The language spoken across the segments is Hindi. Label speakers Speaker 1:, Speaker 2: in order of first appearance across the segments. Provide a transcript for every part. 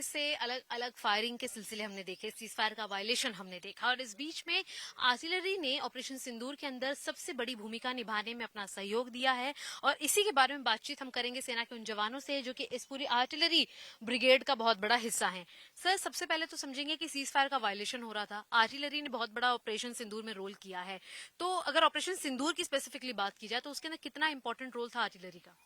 Speaker 1: से अलग अलग फायरिंग के सिलसिले हमने देखे, सीज फायर का वायलेशन हमने देखा, और इस बीच में आर्टिलरी ने ऑपरेशन सिंदूर के अंदर सबसे बड़ी भूमिका निभाने में अपना सहयोग दिया है। और इसी के बारे में बातचीत हम करेंगे सेना के उन जवानों से जो कि इस पूरी आर्टिलरी ब्रिगेड का बहुत बड़ा हिस्सा है। सर, सबसे पहले तो समझेंगे कि सीज फायर का वायलेशन हो रहा था, आर्टिलरी ने बहुत बड़ा ऑपरेशन सिंदूर में रोल किया है, तो अगर ऑपरेशन सिंदूर की स्पेसिफिकली बात की जाए तो उसके अंदर कितना इंपॉर्टेंट रोल था आर्टिलरी का?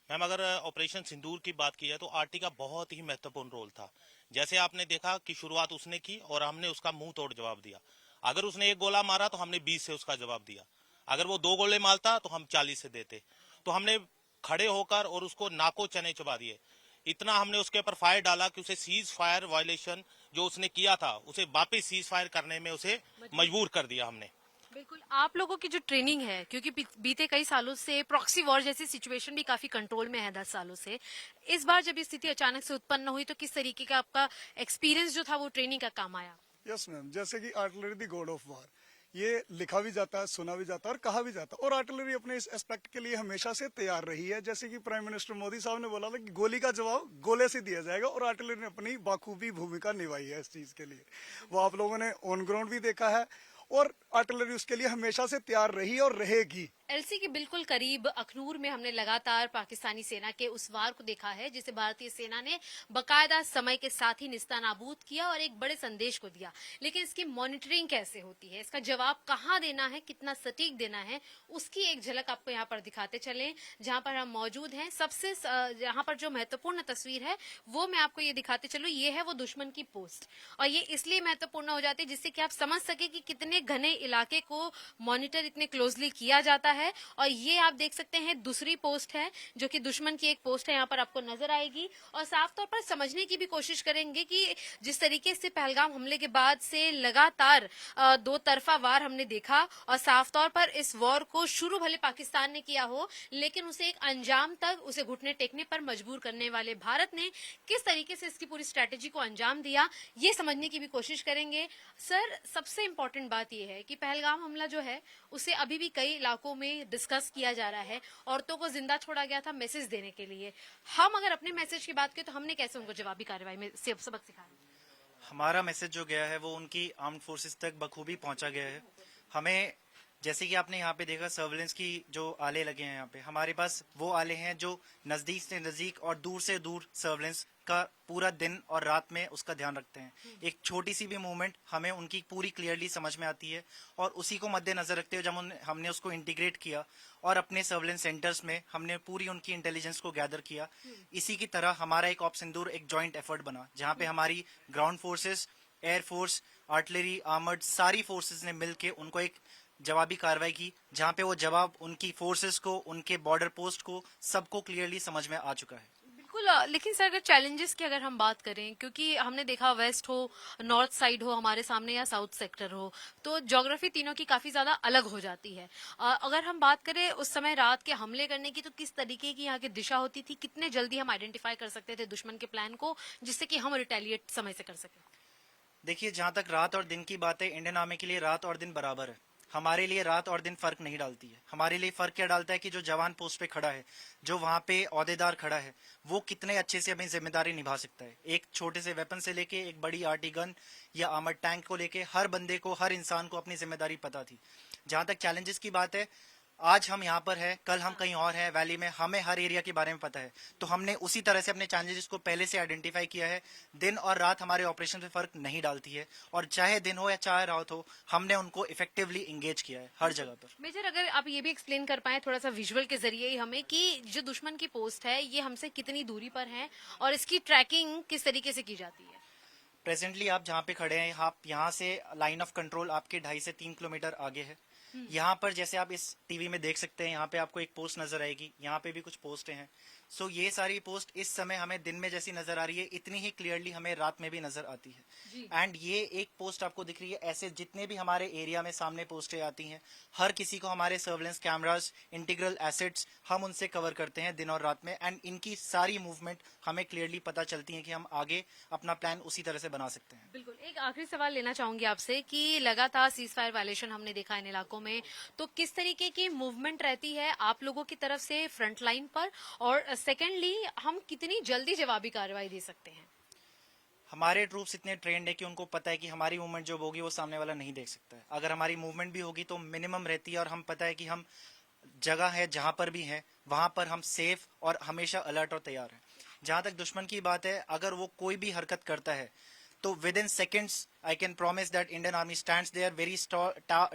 Speaker 2: मैम, अगर ऑपरेशन सिंदूर की बात की जाए तो आरटी का बहुत ही महत्वपूर्ण रोल था। जैसे आपने देखा कि शुरुआत उसने की और हमने उसका मुंह तोड़ जवाब दिया। अगर उसने एक गोला मारा तो हमने 20 से उसका जवाब दिया। अगर वो 2 गोले मारता तो हम 40 से देते। तो हमने खड़े होकर और उसको नाको चने चबा दिए। इतना हमने उसके ऊपर फायर डाला कि उसे सीज फायर वायलेशन जो उसने किया था उसे वापस सीज फायर करने में उसे मजबूर कर दिया हमने।
Speaker 1: बिल्कुल, आप लोगों की जो ट्रेनिंग है, क्योंकि बीते कई सालों से प्रॉक्सी वॉर जैसी सिचुएशन भी काफी कंट्रोल में है 10 सालों से, इस बार जब ये स्थिति अचानक से उत्पन्न हुई तो किस तरीके का आपका एक्सपीरियंस जो था वो ट्रेनिंग का काम आया?
Speaker 3: यस मैम, जैसे कि artillery the God of war, ये लिखा भी जाता है, सुना भी जाता है और कहा भी जाता है। और आर्टिलरी अपने इस एस्पेक्ट के लिए हमेशा से तैयार रही है। जैसे कि प्राइम मिनिस्टर मोदी साहब ने बोला था कि गोली का जवाब गोले से दिया जाएगा, और आर्टिलरी ने अपनी बाखूबी भूमिका निभाई है इस चीज के लिए। वो आप लोगों ने ऑन ग्राउंड भी देखा है, और आर्टिलरी उसके लिए हमेशा से तैयार रही और रहेगी।
Speaker 1: एलसी के बिल्कुल करीब अखनूर में हमने लगातार पाकिस्तानी सेना के उस वार को देखा है जिसे भारतीय सेना ने बकायदा समय के साथ ही निस्तानाबूद किया और एक बड़े संदेश को दिया। लेकिन इसकी मॉनिटरिंग कैसे होती है, इसका जवाब कहाँ देना है, कितना सटीक देना है, उसकी एक झलक आपको यहाँ पर दिखाते चले जहाँ पर हम मौजूद हैं। सबसे यहाँ पर जो महत्वपूर्ण तस्वीर है वो मैं आपको ये दिखाते चलूँ, ये है वो दुश्मन की पोस्ट, और ये इसलिए महत्वपूर्ण हो जाती है जिससे कि आप समझ सके कि कितने घने इलाके को मॉनिटर इतने क्लोजली किया जाता है। और ये आप देख सकते हैं दूसरी पोस्ट है जो कि दुश्मन की एक पोस्ट है, यहाँ पर आपको नजर आएगी। और साफ तौर पर समझने की भी कोशिश करेंगे कि जिस तरीके से पहलगाम हमले के बाद से लगातार 2 तरफा वार हमने देखा, और साफ तौर पर इस वॉर को शुरू भले पाकिस्तान ने किया हो लेकिन उसे एक अंजाम तक उसे घुटने टेकने पर मजबूर करने वाले भारत ने किस तरीके से इसकी पूरी स्ट्रेटेजी को अंजाम दिया, ये समझने की भी कोशिश करेंगे। सर, सबसे इम्पोर्टेंट बात यह है कि पहलगाम हमला जो है उसे अभी भी कई इलाकों में डिस्कस किया जा रहा है। औरतों को जिंदा छोड़ा गया था मैसेज देने के लिए। हम अगर अपने मैसेज की बात करें तो हमने कैसे उनको जवाबी कार्रवाई में सबक सिखाया?
Speaker 4: हमारा मैसेज जो गया है वो उनकी आर्म्ड फोर्सेस तक बखूबी पहुंचा गया है। हमें, जैसे कि आपने यहाँ पे देखा, सर्विलेंस की जो आले लगे हैं यहाँ पे, हमारे पास वो आले हैं जो नजदीक से नजदीक और दूर से दूर सर्विलेंस का पूरा दिन और रात में उसका ध्यान रखते हैं। एक छोटी सी भी मूवमेंट हमें उनकी पूरी क्लियरली समझ में आती है, और उसी को मद्देनजर रखते हुए जब हमने उसको इंटीग्रेट किया और अपने सर्विलेंस सेंटर्स में हमने पूरी उनकी इंटेलिजेंस को गैदर किया। इसी की तरह हमारा एक ऑप सिंदूर एक जॉइंट एफर्ट बना, जहाँ पे हमारी ground forces, air force, artillery, armoured सारी फोर्सेस ने मिलकर उनको एक जवाबी कार्रवाई की, जहां पे वो जवाब उनकी फोर्सेस को, उनके बॉर्डर पोस्ट को, सबको क्लियरली समझ में आ चुका है।
Speaker 1: बिल्कुल। लेकिन सर, अगर चैलेंजेस की अगर हम बात करें, क्योंकि हमने देखा वेस्ट हो, नॉर्थ साइड हो हमारे सामने या साउथ सेक्टर हो, तो ज्योग्राफी तीनों की काफी ज्यादा अलग हो जाती है। अगर हम बात करें उस समय रात के हमले करने की, तो किस तरीके की यहाँ की दिशा होती थी, कितने जल्दी हम आइडेंटिफाई कर सकते थे दुश्मन के प्लान को जिससे कि हम रिटेलिएट समय से कर सके?
Speaker 4: देखिए, जहां तक रात और दिन की बात है, इंडियन आर्मी के लिए रात और दिन बराबर है। हमारे लिए रात और दिन फर्क नहीं डालती है। हमारे लिए फर्क क्या डालता है कि जो जवान पोस्ट पे खड़ा है, जो वहां पे ओहदेदार खड़ा है, वो कितने अच्छे से अपनी जिम्मेदारी निभा सकता है। एक छोटे से वेपन से लेके एक बड़ी आरटी गन या आर्मर्ड टैंक को लेके हर बंदे को, हर इंसान को अपनी जिम्मेदारी पता थी। जहां तक चैलेंजेस की बात है, आज हम यहाँ पर है, कल हम कहीं और है वैली में, हमें हर एरिया के बारे में पता है, तो हमने उसी तरह से अपने चैलेंजेस को पहले से आइडेंटिफाई किया है। दिन और रात हमारे ऑपरेशन में फर्क नहीं डालती है, और चाहे दिन हो या चाहे रात हो, हमने उनको इफेक्टिवली इंगेज किया है हर जगह पर।
Speaker 1: मेजर, अगर आप ये भी एक्सप्लेन कर पाए थोड़ा सा विजुअल के जरिए ही हमें कि जो दुश्मन की पोस्ट है ये हमसे कितनी दूरी पर है और इसकी ट्रैकिंग किस तरीके से की जाती है?
Speaker 4: प्रेजेंटली आप जहाँ पे खड़े हैं, आप यहाँ से लाइन ऑफ कंट्रोल आपके 2.5 से 3 किलोमीटर आगे है। यहाँ पर जैसे आप इस टीवी में देख सकते हैं, यहाँ पे आपको एक पोस्ट नजर आएगी, यहाँ पे भी कुछ पोस्टें हैं। सो ये सारी पोस्ट इस समय हमें दिन में जैसी नजर आ रही है, इतनी ही क्लियरली हमें रात में भी नजर आती है। एंड ये एक पोस्ट आपको दिख रही है, ऐसे जितने भी हमारे एरिया में सामने पोस्टें आती हैं, हर किसी को हमारे सर्विलेंस कैमरास, इंटीग्रल एसेट्स, हम उनसे कवर करते हैं दिन और रात में। एंड इनकी सारी मूवमेंट हमें क्लियरली पता चलती है कि हम आगे अपना प्लान उसी तरह से बना सकते हैं।
Speaker 1: बिल्कुल। एक आखिरी सवाल लेना चाहूंगी आपसे कि लगातार सीज फायर वायलेशन हमने देखा इन इलाकों में, तो किस तरीके की मूवमेंट रहती है आप लोगों की तरफ से फ्रंट लाइन पर, और सेकेंडली हम कितनी जल्दी जवाबी कार्रवाई दे सकते हैं?
Speaker 4: हमारे ट्रूप्स इतने ट्रेंड है कि उनको पता है कि हमारी मूवमेंट जो होगी वो सामने वाला नहीं देख सकता है। अगर हमारी मूवमेंट भी होगी तो मिनिमम रहती है, और हम पता है कि हम जगह है जहां पर भी है वहां पर हम सेफ और हमेशा अलर्ट और तैयार हैं। जहां तक दुश्मन की बात है, अगर वो कोई भी हरकत करता है तो within seconds I can promise that Indian army stands there very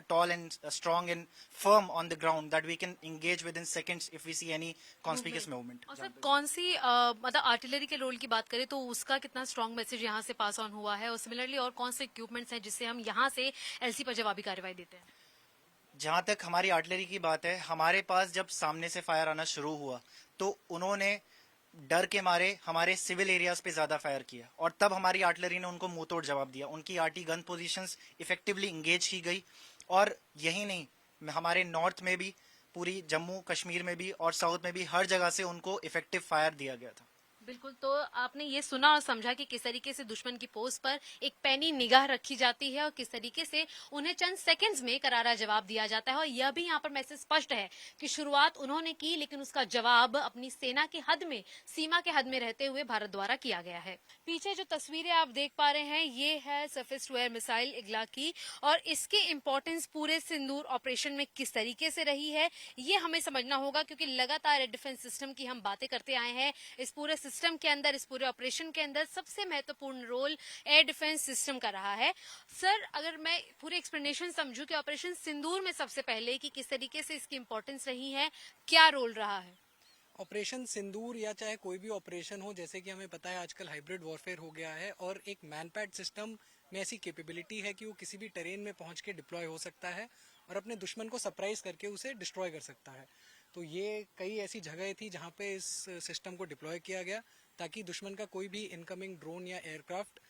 Speaker 4: tall and strong and firm on the ground that we can engage within seconds if we see any conspicuous movement.
Speaker 1: और सर कौन सी मतलब आर्टिलरी के रोल की बात करें तो उसका कितना स्ट्रांग मैसेज यहाँ से पास ऑन हुआ है, और सिमिलरली और कौन से इक्विपमेंट्स हैं जिससे हम यहाँ से एलसी पर जवाबी कार्रवाई देते हैं?
Speaker 4: जहां तक हमारी आर्टिलरी की बात है, हमारे पास जब सामने से फायर आना शुरू हुआ तो उन्होंने डर के मारे हमारे सिविल एरियाज पे ज्यादा फायर किया, और तब हमारी आर्टिलरी ने उनको मुंह तोड़ जवाब दिया। उनकी RT gun positions effectively engage की गई, और यही नहीं, हमारे नॉर्थ में भी, पूरी जम्मू कश्मीर में भी और साउथ में भी हर जगह से उनको इफेक्टिव फायर दिया गया था।
Speaker 1: बिल्कुल। तो आपने ये सुना और समझा कि किस तरीके से दुश्मन की पोस्ट पर एक पैनी निगाह रखी जाती है और किस तरीके से उन्हें चंद सेकंड्स में करारा जवाब दिया जाता है। और यह भी यहाँ पर मैसेज स्पष्ट है कि शुरुआत उन्होंने की, लेकिन उसका जवाब अपनी सेना के हद में, सीमा के हद में रहते हुए भारत द्वारा किया गया है। पीछे जो तस्वीरें आप देख पा रहे हैं ये है सरफेस टू एयर मिसाइल इगला की, और इसकी इम्पोर्टेंस पूरे सिंदूर ऑपरेशन में किस तरीके से रही है ये हमें समझना होगा, क्योंकि लगातार एयर डिफेंस सिस्टम की हम बातें करते आए हैं। इस पूरे सिस्टम के अंदर, इस पूरे ऑपरेशन के अंदर सबसे महत्वपूर्ण रोल एयर डिफेंस सिस्टम का रहा है। सर, अगर मैं पूरी एक्सप्लेनेशन समझूं कि ऑपरेशन सिंदूर में सबसे पहले कि किस तरीके से इसकी इंपॉर्टेंस रही है, क्या रोल रहा है?
Speaker 5: ऑपरेशन सिंदूर या चाहे कोई भी ऑपरेशन हो, जैसे कि हमें पता है आजकल हाइब्रिड वॉरफेयर हो गया है, और एक मैनपैड सिस्टम में ऐसी कैपेबिलिटी है कि वो किसी भी टेरेन में पहुंच के डिप्लॉय हो सकता है और अपने दुश्मन को सरप्राइज करके उसे डिस्ट्रॉय कर सकता है। तो ये कई ऐसी जगह थी जहां पे इस सिस्टम को डिप्लॉय किया गया ताकि दुश्मन का कोई भी इनकमिंग ड्रोन या एयरक्राफ्ट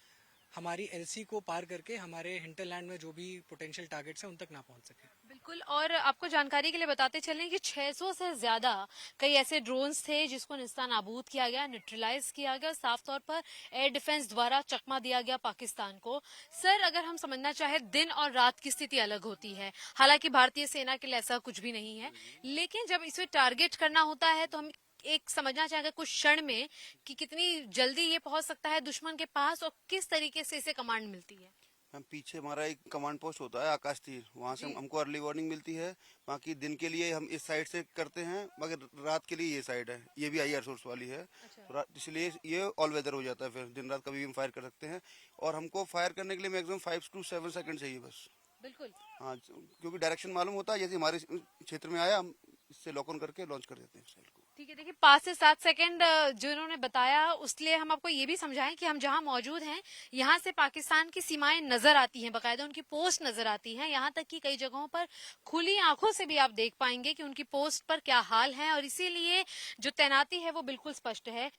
Speaker 5: हमारी एलसी को पार करके हमारे हिंटरलैंड में जो भी पोटेंशियल टारगेट्स हैं उन तक ना पहुंच सके।
Speaker 1: बिल्कुल। और आपको जानकारी के लिए बताते चलें कि 600 से ज्यादा कई ऐसे ड्रोन्स थे जिसको निस्तानाबूद किया गया, न्यूट्रलाइज किया गया, साफ तौर पर एयर डिफेंस द्वारा चकमा दिया गया पाकिस्तान को। सर, अगर हम समझना चाहे, दिन और रात की स्थिति अलग होती है, हालांकि भारतीय सेना के लिए ऐसा कुछ भी नहीं है, लेकिन जब इसे टारगेट करना होता है तो हम एक समझना चाहेंगे कुछ क्षण में कि कितनी जल्दी ये पहुंच सकता है दुश्मन के पास और किस तरीके से इसे कमांड मिलती है।
Speaker 6: मैम, पीछे हमारा एक कमांड पोस्ट होता है आकाश तीर, वहाँ से हमको अर्ली वार्निंग मिलती है। बाकी दिन के लिए हम इस साइड से करते हैं, मगर रात के लिए ये साइड है, ये भी एयर सोर्स वाली है।
Speaker 1: अच्छा।
Speaker 6: इसलिए ये ऑल वेदर हो जाता है, फिर दिन रात कभी भी हम फायर कर सकते हैं। और हमको फायर करने के लिए मैक्सिमम 5 to 7 सेकंड चाहिए बस।
Speaker 1: बिल्कुल।
Speaker 6: हाँ, क्योंकि डायरेक्शन मालूम होता है, जैसे हमारे क्षेत्र में आया हम इससे लॉक ऑन करके लॉन्च कर देते हैं मिसाइल को।
Speaker 1: ठीक है। देखिए, 5 से 7 सेकंड जो इन्होंने बताया, उसलिए हम आपको ये भी समझाएं कि हम जहां मौजूद हैं यहां से पाकिस्तान की सीमाएं नजर आती हैं, बकायदा उनकी पोस्ट नजर आती हैं। यहां तक कि कई जगहों पर खुली आंखों से भी आप देख पाएंगे कि उनकी पोस्ट पर क्या हाल है, और इसीलिए जो तैनाती है वो बिल्कुल स्पष्ट है।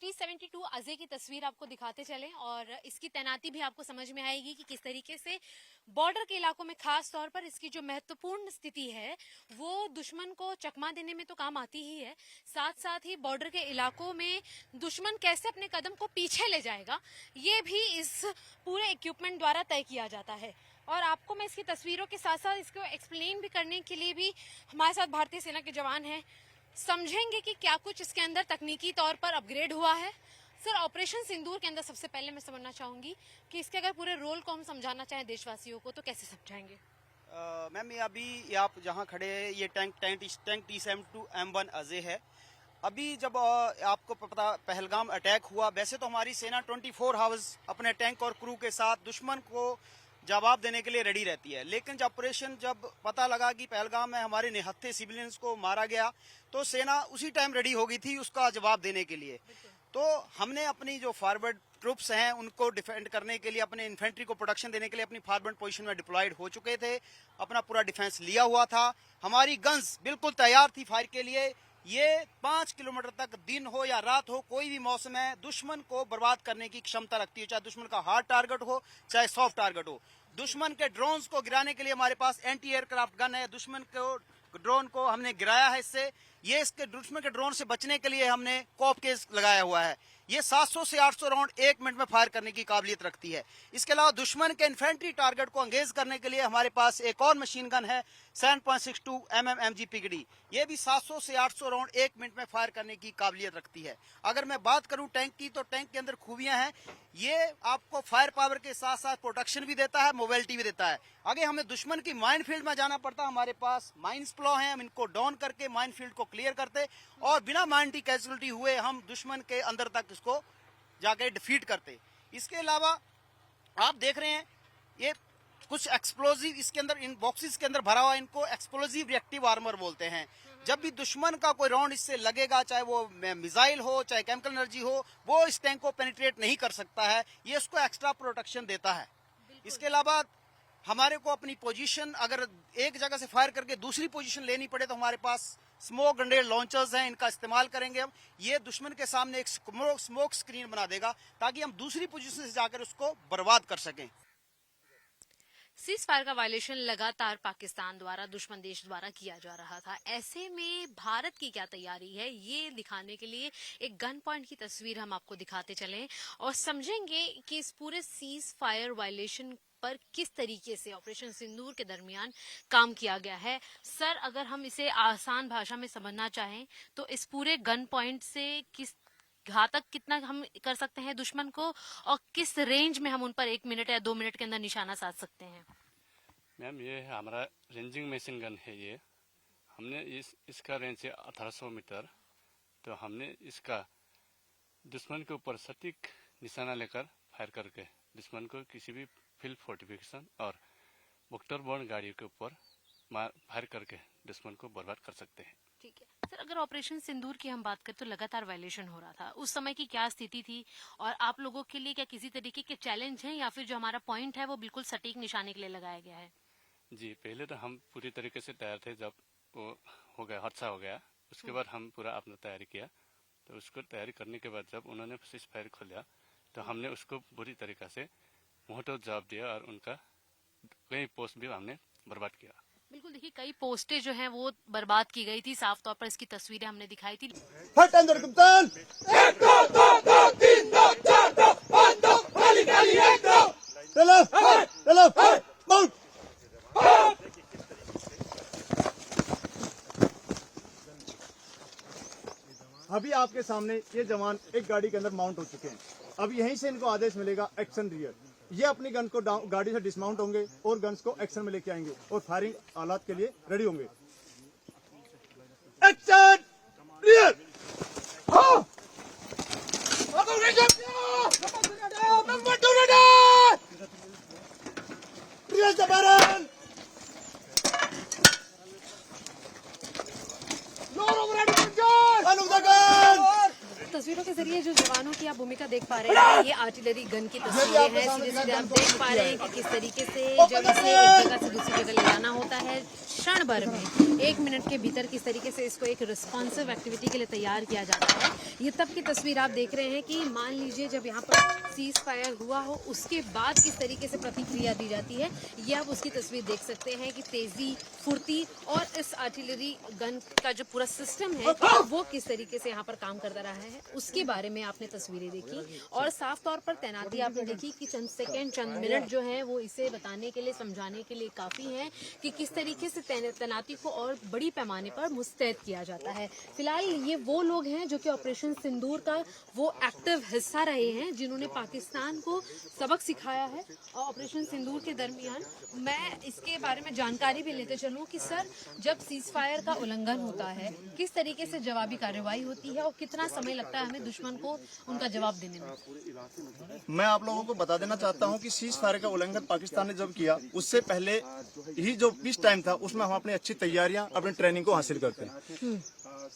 Speaker 1: T-72 अजय की तस्वीर आपको दिखाते चलें और इसकी तैनाती भी आपको समझ में आएगी कि किस तरीके से बॉर्डर के इलाकों में खास तौर पर इसकी जो महत्वपूर्ण स्थिति है वो दुश्मन को चकमा देने में तो काम आती ही है, साथ साथ ही बॉर्डर के इलाकों में दुश्मन कैसे अपने कदम को पीछे ले जाएगा ये भी इस पूरे इक्विपमेंट द्वारा तय किया जाता है। और आपको मैं इसकी तस्वीरों के साथ साथ इसको एक्सप्लेन भी करने के लिए भी हमारे साथ भारतीय सेना के जवान हैं, समझेंगे कि क्या कुछ इसके अंदर तकनीकी तौर पर अपग्रेड हुआ है। सर, ऑपरेशन सिंदूर के अंदर सबसे पहले मैं समझना चाहूंगी कि इसके अगर पूरे रोल को हम समझाना चाहें देशवासियों को तो कैसे समझाएंगे?
Speaker 7: मैम, ये अभी ये आप जहाँ खड़े हैं ये टैंक T-72 M1 अजय है। अभी जब आपको पता पहलगाम अटैक हुआ, वैसे तो हमारी सेना 24 आवर्स अपने टैंक और क्रू के साथ दुश्मन को जवाब देने के लिए रेडी रहती है, लेकिन जब पता लगा कि पहलगाम में हमारे निहत्थे सिविलियंस को मारा गया तो सेना उसी टाइम रेडी हो गई थी उसका जवाब देने के लिए। तो हमने अपनी जो फॉरवर्ड ट्रूप्स हैं उनको डिफेंड करने के लिए, अपने इन्फेंट्री को प्रोटेक्शन देने के लिए अपनी फॉरवर्ड पोजीशन में डिप्लॉयड हो चुके थे, अपना पूरा डिफेंस लिया हुआ था, हमारी गन्स बिल्कुल तैयार थी फायर के लिए। ये 5 किलोमीटर तक दिन हो या रात हो, कोई भी मौसम है, दुश्मन को बर्बाद करने की क्षमता रखती है, चाहे दुश्मन का हार्ड टारगेट हो चाहे सॉफ्ट टारगेट हो। दुश्मन के ड्रोन्स को गिराने के लिए हमारे पास एंटी एयरक्राफ्ट गन है, दुश्मन को ड्रोन को हमने गिराया है इससे। ये इसके दुश्मन के ड्रोन से बचने के लिए हमने कॉप केस लगाया हुआ है। ये 700 से 800 राउंड 1 मिनट में फायर करने की काबिलियत रखती है। इसके अलावा दुश्मन के इन्फेंट्री टारगेट को एंगेज करने के लिए हमारे पास एक और मशीन गन है 7.62 mm MGPKD। ये भी 700 से 800 राउंड 1 मिनट में फायर करने की काबिलियत रखती है। अगर मैं बात करूं टैंक की, तो टैंक के अंदर खूबियां हैं। ये आपको फायर पावर के साथ साथ प्रोटेक्शन भी देता है, मोबिलिटी भी देता है। आगे हमें दुश्मन की माइन फील्ड में जाना पड़ता है, हमारे पास माइंस प्लो हैं, हम इनको डाउन करके माइन फील्ड को क्लियर करते और बिना माइंटी कैजुअलिटी हुए हम दुश्मन के अंदर तक इसको जाके डिफीट करते। इसके अलावा आप देख रहे हैं ये कुछ एक्सप्लोजिव इसके अंदर, इन बॉक्सेस के अंदर भरा हुआ, इनको एक्सप्लोजिव रिएक्टिव आर्मर बोलते हैं। जब भी दुश्मन का कोई राउंड इससे लगेगा, चाहे वो मिसाइल हो चाहे केमिकल एनर्जी हो, वो इस टैंक को पेनिट्रेट नहीं कर सकता है। ये उसको एक्स्ट्रा प्रोटेक्शन देता है। इसके अलावा हमारे को अपनी पोजीशन, अगर एक जगह से फायर करके दूसरी पोजीशन लेनी पड़े, तो हमारे पास स्मोक ग्रेनेड लॉन्चर्स हैं, इनका इस्तेमाल करेंगे हम। ये दुश्मन के सामने एक स्मोक स्क्रीन बना देगा ताकि हम दूसरी पोजीशन से जाकर उसको बर्बाद कर सकें।
Speaker 1: सीज फायर का वायलेशन लगातार पाकिस्तान द्वारा, दुश्मन देश द्वारा किया जा रहा था। ऐसे में भारत की क्या तैयारी है, ये दिखाने के लिए एक गन पॉइंट की तस्वीर हम आपको दिखाते चलें और समझेंगे कि इस पूरे सीज फायर वायलेशन पर किस तरीके से ऑपरेशन सिंदूर के दरमियान काम किया गया है। सर, अगर हम इसे आसान भाषा में समझना चाहें तो इस पूरे गन पॉइंट से किस घातक कितना हम कर सकते हैं दुश्मन को, और किस रेंज में हम उन पर 1 मिनट या 2 मिनट के अंदर निशाना साध सकते हैं?
Speaker 8: मैम, ये हमारा रेंजिंग मशीन गन है। ये हमने इसका रेंज है 1800 मीटर। तो हमने इसका दुश्मन के ऊपर सटीक निशाना लेकर फायर करके दुश्मन को किसी भी फील्ड फोर्टिफिकेशन और वोक्टर बोर्न गाड़ियों के ऊपर फायर करके दुश्मन को बर्बाद कर सकते हैं।
Speaker 1: ठीक है सर, अगर ऑपरेशन सिंदूर की हम बात करें तो लगातार वायलेशन हो रहा था, उस समय की क्या स्थिति थी और आप लोगों के लिए क्या किसी तरीके के चैलेंज हैं या फिर जो हमारा पॉइंट है वो बिल्कुल सटीक निशाने के लिए लगाया गया है?
Speaker 8: जी, पहले तो हम पूरी तरीके से तैयार थे। जब वो हो गया, हादसा हो गया, उसके बाद हम पूरा अपना तैयारी किया। तो उसको तैयारी करने के बाद जब उन्होंने सीज फायर खोला तो हमने उसको बुरी तरीके से मुंहतोड़ जवाब दिया और उनका कई पोस्ट भी हमने बर्बाद किया।
Speaker 1: बिल्कुल, देखिए कई पोस्टें जो हैं वो बर्बाद की गई थी, साफ तौर पर इसकी तस्वीरें हमने दिखाई थी।
Speaker 9: अभी आपके सामने ये जवान एक गाड़ी के अंदर माउंट हो चुके हैं। अब यहीं से इनको आदेश मिलेगा एक्शन रियर। ये अपनी गन को गाड़ी से डिसमाउंट होंगे और गन्स को एक्शन में लेके आएंगे और फायरिंग हालात के लिए रेडी होंगे। Action rear.
Speaker 1: तस्वीरों के जरिए जो जवानों की आप भूमिका देख पा रहे हैं, ये आर्टिलरी गन की तस्वीरें हैं। सीधे सीधे आप देख पा रहे हैं कि किस तरीके से जब इसे एक जगह से दूसरी जगह ले जाना होता है, क्षण भर में 1 मिनट के भीतर किस तरीके से इसको एक रिस्पॉन्सिव एक्टिविटी के लिए तैयार किया जाता है। ये तब की तस्वीर आप देख रहे हैं कि मान लीजिए जब यहाँ पर सीज फायर हुआ हो, उसके बाद किस तरीके से प्रतिक्रिया दी जाती है। ये आप उसकी तस्वीर देख सकते हैं कि तेजी, फुर्ती और इस आर्टिलरी गन का जो पूरा सिस्टम है वो किस तरीके से यहाँ पर काम करता रहा है, उसके बारे में आपने तस्वीरें देखी और साफ तौर पर तैनाती आपने देखी कि चंद सेकंड, चंद मिनट जो है वो इसे बताने के लिए, समझाने के लिए काफी है कि किस तरीके से तैनाती को और बड़ी पैमाने पर मुस्तैद किया जाता है। फिलहाल ये वो लोग हैं जो कि ऑपरेशन सिंदूर का वो एक्टिव हिस्सा रहे हैं जिन्होंने पाकिस्तान को सबक सिखाया है। और ऑपरेशन सिंदूर के दरमियान मैं इसके बारे में जानकारी भी लेते चलूं कि सर, जब सीज फायर का उल्लंघन होता है किस तरीके से जवाबी कार्रवाई होती है और कितना समय लगता है हमें दुश्मन को उनका जवाब देने में?
Speaker 9: मैं आप लोगों को बता देना चाहता हूं कि सीज फायर का उल्लंघन पाकिस्तान ने जब किया, उससे पहले ही जो पीस टाइम था उसमें हम अपनी अच्छी तैयारियां, अपनी ट्रेनिंग को हासिल करते हैं।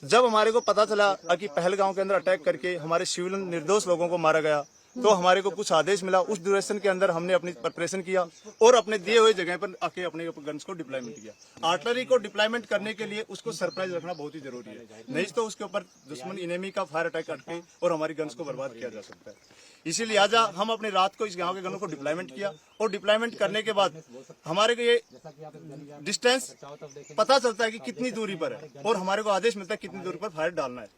Speaker 9: जब हमारे को पता चला कि पहलगांव के अंदर अटैक करके हमारे सिविल निर्दोष लोगों को मारा गया, तो हमारे को कुछ आदेश मिला, उस ड्यूरेशन के अंदर हमने अपनी प्रिपरेशन किया और अपने दिए हुए जगह पर आके अपने गन्स को डिप्लॉयमेंट किया। आर्टिलरी को डिप्लॉयमेंट करने के लिए उसको सरप्राइज रखना बहुत ही जरूरी है, नहीं तो उसके ऊपर दुश्मन इनेमी का फायर अटैक करके और हमारी गन्स को बर्बाद किया जा सकता है। इसी लिहाजा हम अपनी रात को इस गांव के गनों को डिप्लॉयमेंट किया और डिप्लॉयमेंट करने के बाद हमारे को ये डिस्टेंस पता चलता है कि कितनी दूरी पर है और हमारे को आदेश मिलता है कितनी दूरी पर फायर डालना है।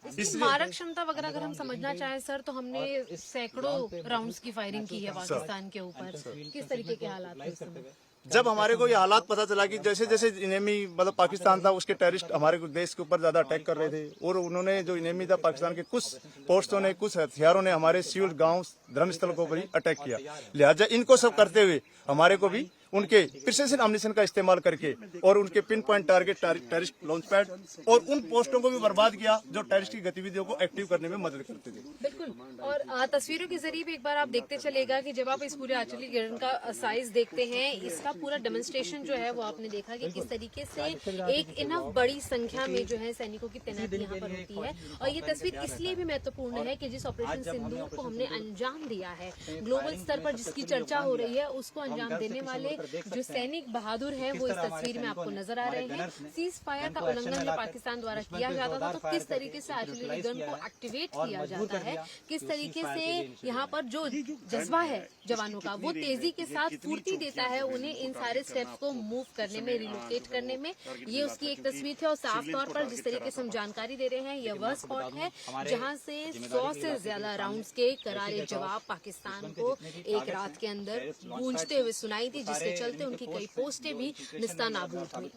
Speaker 1: इसकी मारक क्षमता वगैरह अगर हम समझना चाहें सर, तो हमने सैकड़ों राउंड्स की फायरिंग की है पाकिस्तान के ऊपर। किस तरीके के हालात थे इस समय?
Speaker 9: जब हमारे को ये हालात पता चला कि जैसे जैसे इनेमी मतलब पाकिस्तान था उसके टेररिस्ट हमारे देश के ऊपर ज्यादा अटैक कर रहे थे और उन्होंने जो इनेमी था पाकिस्तान के कुछ पोस्टों ने कुछ हथियारों ने हमारे सिविल गांव धर्मस्थल को भी अटैक किया। लिहाजा इनको सब करते हुए हमारे को भी उनके प्रिसिशन एम्युनिशन का इस्तेमाल करके और उनके pin point target terrorist launch pad और उन पोस्टों को भी बर्बाद किया जो टेररिस्ट की गतिविधियों को एक्टिव करने में मदद करते थे।
Speaker 1: बिल्कुल। और तस्वीरों के जरिए भी एक बार आप देखते चलेगा कि जब आप इस पूरे आर्टिलरी गन का साइज देखते हैं, इसका पूरा डेमोन्स्ट्रेशन जो है वो आपने देखा कि किस तरीके से एक इनफ बड़ी संख्या में जो है सैनिकों की तैनाती यहाँ पर होती है। और ये तस्वीर इसलिए भी महत्वपूर्ण है कि जिस ऑपरेशन सिंदूर को हमने अंजाम दिया है, ग्लोबल स्तर पर जिसकी चर्चा हो रही है, उसको अंजाम देने वाले जो सैनिक बहादुर हैं वो इस तस्वीर में आपको नजर आ रहे हैं। सीज फायर का उल्लंघन जब पाकिस्तान द्वारा किया जाता था तो किस तरीके से आर्टिलरी गन को एक्टिवेट किया जाता है, किस तरीके से यहाँ पर जो जज्बा है जवानों का वो तेजी के साथ फुर्ती देता है उन्हें इन सारे स्टेप्स को मूव करने में, रिलोकेट करने में। ये उसकी एक तस्वीर थी और साफ तौर पर जिस तरीके से हम जानकारी दे रहे हैं, यह वह स्पॉट है जहाँ से 100 से ज्यादा राउंड्स के करारे जवाब पाकिस्तान को एक रात के अंदर गूंजते हुए सुनाई थी, जिसके चलते उनकी कई पोस्टें भी निस्तानाबूद हुई।